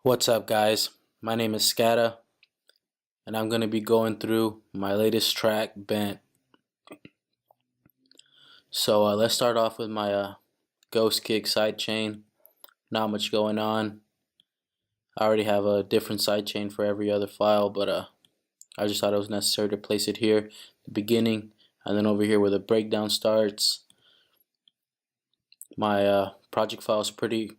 What's up, guys? My name is Scata, and I'm going to be going through my latest track, Bent. So let's start off with my Ghost Kick sidechain. Not much going on. I already have a different sidechain for every other file, but I just thought it was necessary to place it here, the beginning, and then over here where the breakdown starts. My project file is pretty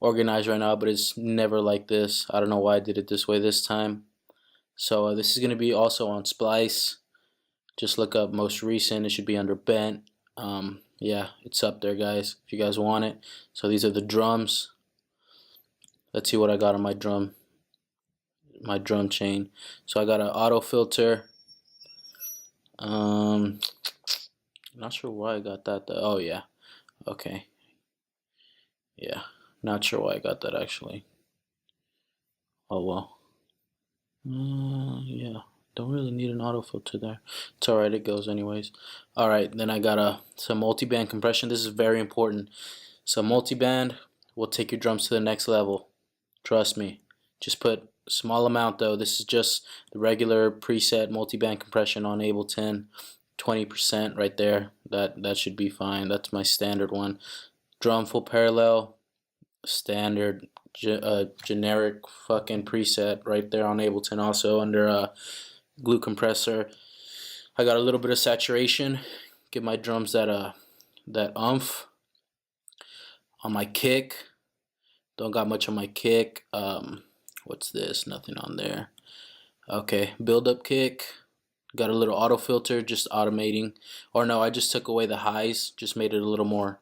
organized right now, but it's never like this. I don't know why I did it this way this time. So this is going to be also on Splice. Just look up most recent. It should be under Bent. Yeah, it's up there, guys, if you guys want it. So these are the drums. Let's see what I got on my drum chain. So I got an auto filter. Not sure why I got that though. Oh yeah, okay. Yeah, not sure why I got that actually. Oh well. Yeah, don't really need an auto filter there. It's alright, it goes anyways. Alright, then I got some multiband compression. This is very important. So multiband will take your drums to the next level. Trust me. Just put a small amount though. This is just the regular preset multiband compression on Ableton. 20% right there. That should be fine. That's my standard one. Drum full parallel, standard generic fucking preset right there on Ableton, also under glue compressor. I got a little bit of saturation, give my drums that oomph. On my kick, don't got much on my kick. What's this? Nothing on there. Okay, build up kick, got a little auto filter, just automating, or no, I just took away the highs, just made it a little more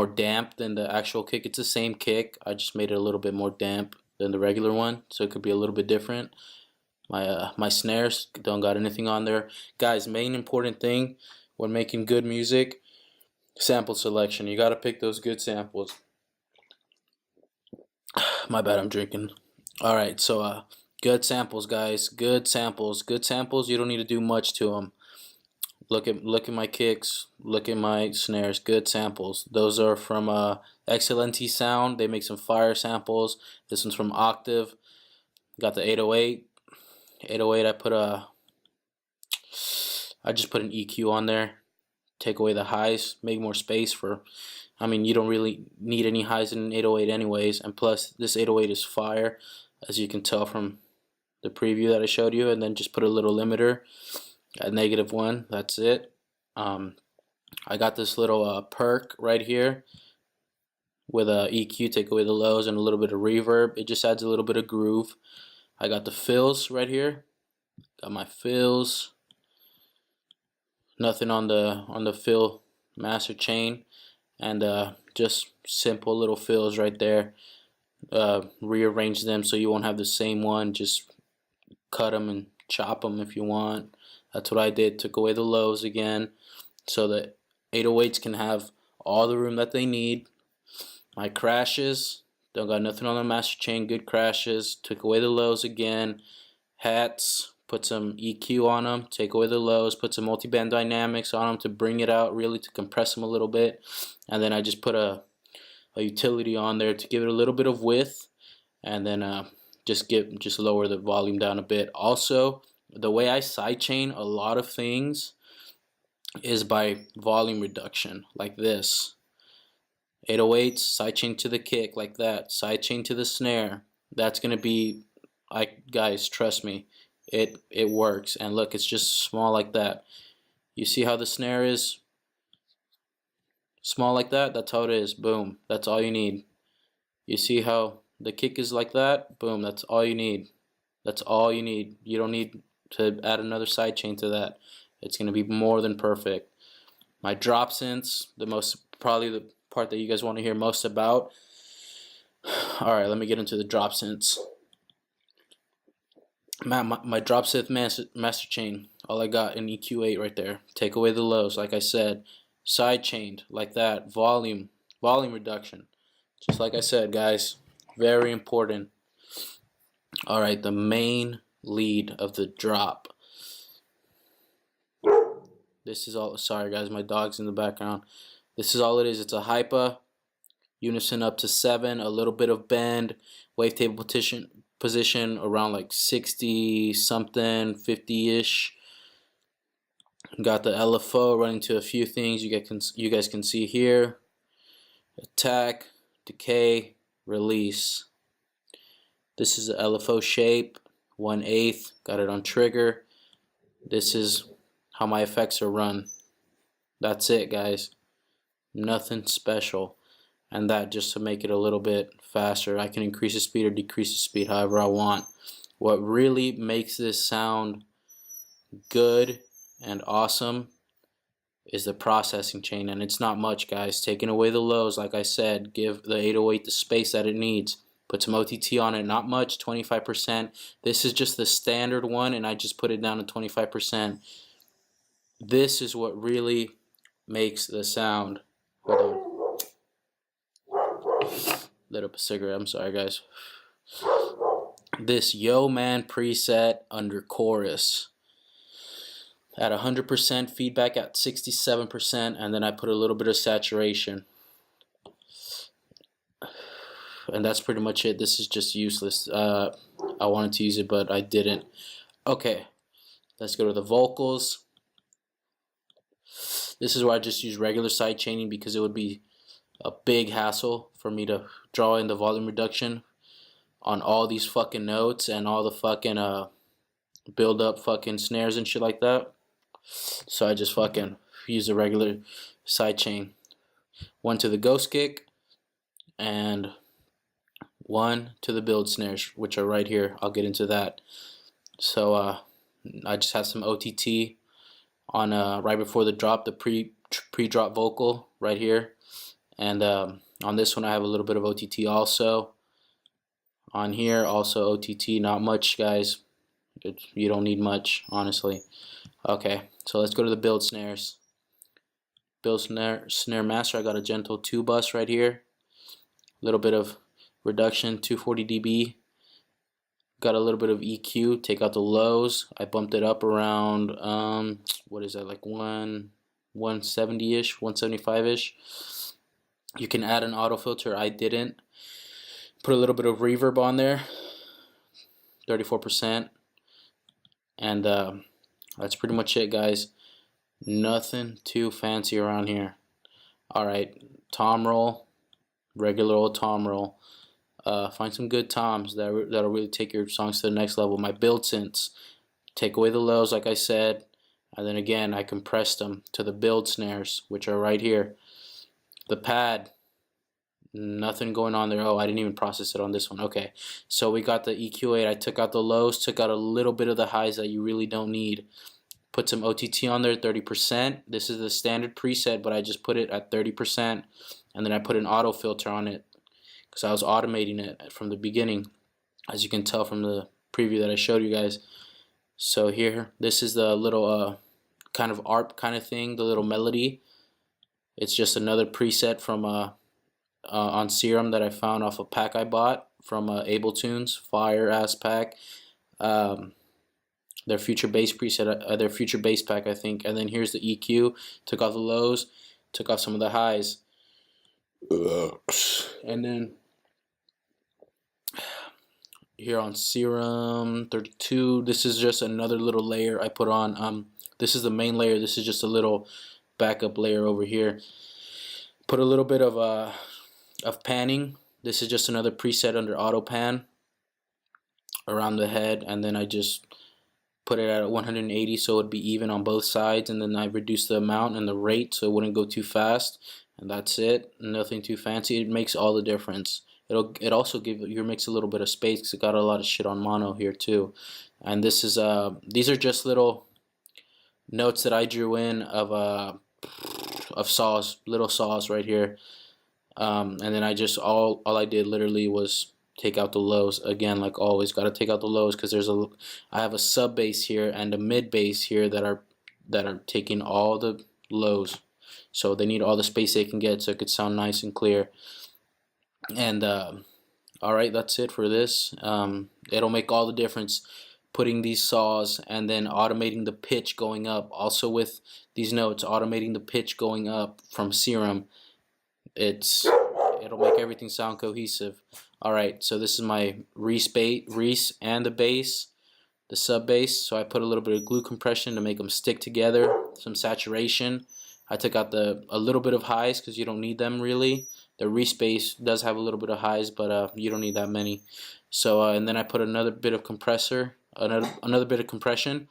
damp than the actual kick. It's the same kick, I just made it a little bit more damp than the regular one, so it could be a little bit different. My snares don't got anything on there, guys. Main important thing when making good music: sample selection. You got to pick those good samples. My bad, I'm drinking. All right, so good samples, guys. Good samples. You don't need to do much to them. Look at my kicks, look at my snares. Good samples. Those are from XLNT Sound. They make some fire samples. This one's from Octave. Got the 808. 808. I just put an EQ on there. Take away the highs. Make more space for. I mean, you don't really need any highs in an 808 anyways. And plus, this 808 is fire, as you can tell from the preview that I showed you. And then just put a little limiter at -1. That's it. I got this little perk right here with a EQ, take away the lows, and a little bit of reverb. It just adds a little bit of groove. I got the fills right here. Got my fills. Nothing on the fill master chain, and just simple little fills right there. Rearrange them so you won't have the same one. Just cut them and chop them if you want. That's what I did. Took away the lows again, so that 808s can have all the room that they need. My crashes, don't got nothing on the master chain. Good crashes. Took away the lows again. Hats, put some EQ on them. Take away the lows. Put some multiband dynamics on them to bring it out, really to compress them a little bit. And then I just put a utility on there to give it a little bit of width, and then just lower the volume down a bit. Also, the way I sidechain a lot of things is by volume reduction, like this. 808s, sidechain to the kick, like that. Sidechain to the snare. That's gonna be, guys, trust me, it works. And look, it's just small like that. You see how the snare is small like that? That's how it is. Boom. That's all you need. You see how the kick is like that? Boom. That's all you need. That's all you need. You don't need to add another sidechain to that. It's going to be more than perfect. My drop synths, probably the part that you guys want to hear most about. Alright, let me get into the drop synths. My drop synth master chain, all I got in EQ8 right there. Take away the lows, like I said. Sidechained, like that. Volume reduction. Just like I said, guys. Very important. Alright, the main lead of the drop. This is all, sorry guys, my dog's in the background. This is all it is. It's a hypa unison up to 7, a little bit of bend, wavetable position around like 60 something, 50-ish. Got the LFO running to a few things you guys can see here. Attack, decay, release. This is the LFO shape, 1/8. Got it on trigger. This is how my effects are run. That's it, guys. Nothing special. And that just to make it a little bit faster. I can increase the speed or decrease the speed however I want. What really makes this sound good and awesome is the processing chain, and it's not much, guys. Taking away the lows, like I said, give the 808 the space that it needs. Put some OTT on it, not much, 25%. This is just the standard one, and I just put it down to 25%. This is what really makes the sound. Hold on. Lit up a cigarette, I'm sorry, guys. This Yo Man preset under chorus. At 100% feedback at 67%, and then I put a little bit of saturation. And that's pretty much it. This is just useless. I wanted to use it, but I didn't. Okay, let's go to the vocals. This is where I just use regular side chaining because it would be a big hassle for me to draw in the volume reduction on all these fucking notes and all the fucking build up fucking snares and shit like that. So I just fucking use a regular side chain. One to the ghost kick and one to the build snares, which are right here. I'll get into that. So I just have some OTT on right before the drop, the pre-drop vocal right here, and on this one I have a little bit of OTT also. On here also OTT, not much, guys. You don't need much, honestly. Okay, so let's go to the build snares. Build snare master. I got a gentle 2 bus right here. A little bit of reduction, 240 dB. Got a little bit of EQ. Take out the lows. I bumped it up around what is that, like 170-ish, 175-ish. You can add an auto filter. I didn't. Put a little bit of reverb on there, 34%, and that's pretty much it, guys. Nothing too fancy around here. Alright, tom roll, regular old tom roll. Find some good toms that'll really take your songs to the next level. My build synths, take away the lows like I said, and then again I compressed them to the build snares, which are right here. The pad, nothing going on there. Oh, I didn't even process it on this one. Okay, so we got the EQ8. I took out the lows, took out a little bit of the highs that you really don't need. Put some OTT on there, 30%. This is the standard preset, but I just put it at 30%, and then I put an auto filter on it because I was automating it from the beginning, as you can tell from the preview that I showed you guys. So here, this is the little kind of ARP kind of thing, the little melody. It's just another preset from on Serum that I found off a pack I bought from Ableton's fire ass pack. Their future bass preset, their future bass pack, I think. And then here's the EQ. Took off the lows, took off some of the highs, and then here on Serum 32, this is just another little layer I put on. This is the main layer. This is just a little backup layer over here. Put a little bit of panning. This is just another preset under auto pan around the head, and then I just put it at 180 so it would be even on both sides, and then I reduced the amount and the rate so it wouldn't go too fast, and that's it. Nothing too fancy. It makes all the difference. It also give your mix a little bit of space because it got a lot of shit on mono here too. And this is these are just little notes that I drew in of saws, little saws right here. And then I just all I did literally was take out the lows again, like always. Got to take out the lows because I have a sub bass here and a mid bass here that are taking all the lows, so they need all the space they can get so it could sound nice and clear. And alright, that's it for this. It'll make all the difference putting these saws and then automating the pitch going up. Also with these notes, automating the pitch going up from Serum, it it'll make everything sound cohesive. Alright, so this is my Reese and the bass, the sub bass. So I put a little bit of glue compression to make them stick together, some saturation. I took out a little bit of highs because you don't need them really. The Reese bass does have a little bit of highs, but you don't need that many. So and then I put another bit of another bit of compression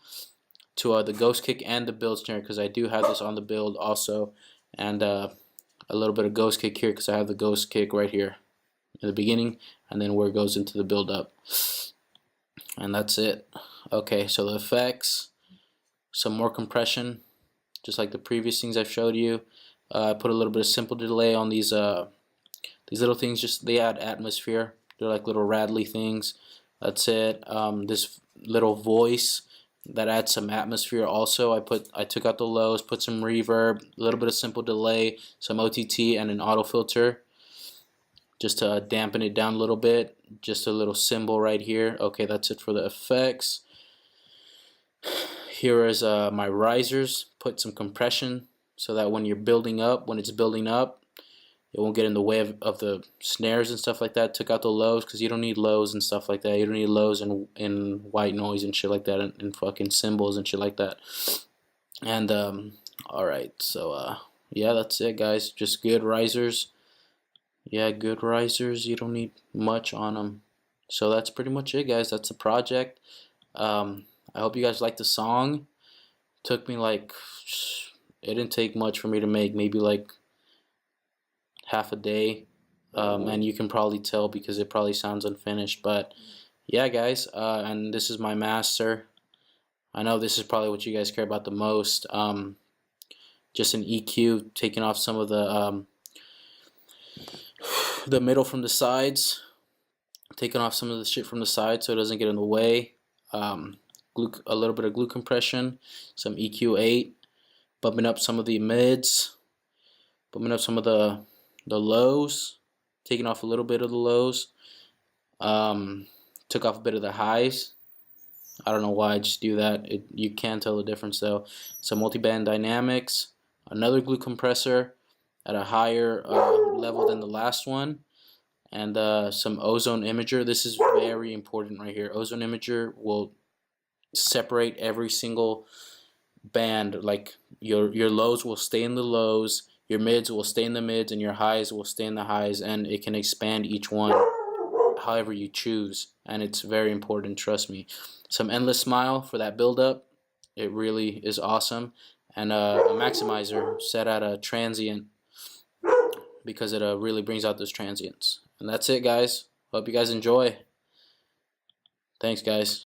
to the ghost kick and the build snare, because I do have this on the build also, and a little bit of ghost kick here because I have the ghost kick right here in the beginning, and then where it goes into the build up, and that's it. Okay, so the effects, some more compression, just like the previous things I've showed you. I put a little bit of simple delay on these little things. Just they add atmosphere. They're like little rattly things. That's it. This little voice that adds some atmosphere. Also, I took out the lows, put some reverb, a little bit of simple delay, some OTT, and an auto filter, just to dampen it down a little bit. Just a little cymbal right here. Okay, that's it for the effects. Here is my risers. Put some compression so that when it's building up, it won't get in the way of the snares and stuff like that. Took out the lows because you don't need lows and stuff like that. You don't need lows in white noise and shit like that, and fucking cymbals and shit like that. And alright, so yeah, that's it, guys. Just good risers. Yeah, good risers. You don't need much on them. So that's pretty much it, guys. That's the project. I hope you guys like the song. Took me like, it didn't take much for me to make, maybe like half a day, and you can probably tell because it probably sounds unfinished. But yeah, guys, and this is my master. I know this is probably what you guys care about the most. Just an EQ, taking off some of the middle from the sides, taking off some of the shit from the side so it doesn't get in the way. A little bit of glue compression, some EQ8, bumping up some of the mids, bumping up some of the lows, taking off a little bit of the lows, took off a bit of the highs. I don't know why I just do that. You can tell the difference though. Some multiband dynamics, another glue compressor at a higher level than the last one, and some ozone imager. This is very important right here. Ozone imager will separate every single band. Like your lows will stay in the lows, your mids will stay in the mids, and your highs will stay in the highs, and it can expand each one however you choose, and it's very important, trust me. Some endless smile for that build up. It really is awesome. And a maximizer set at a transient because it really brings out those transients. And that's it, guys. Hope you guys enjoy. Thanks, guys.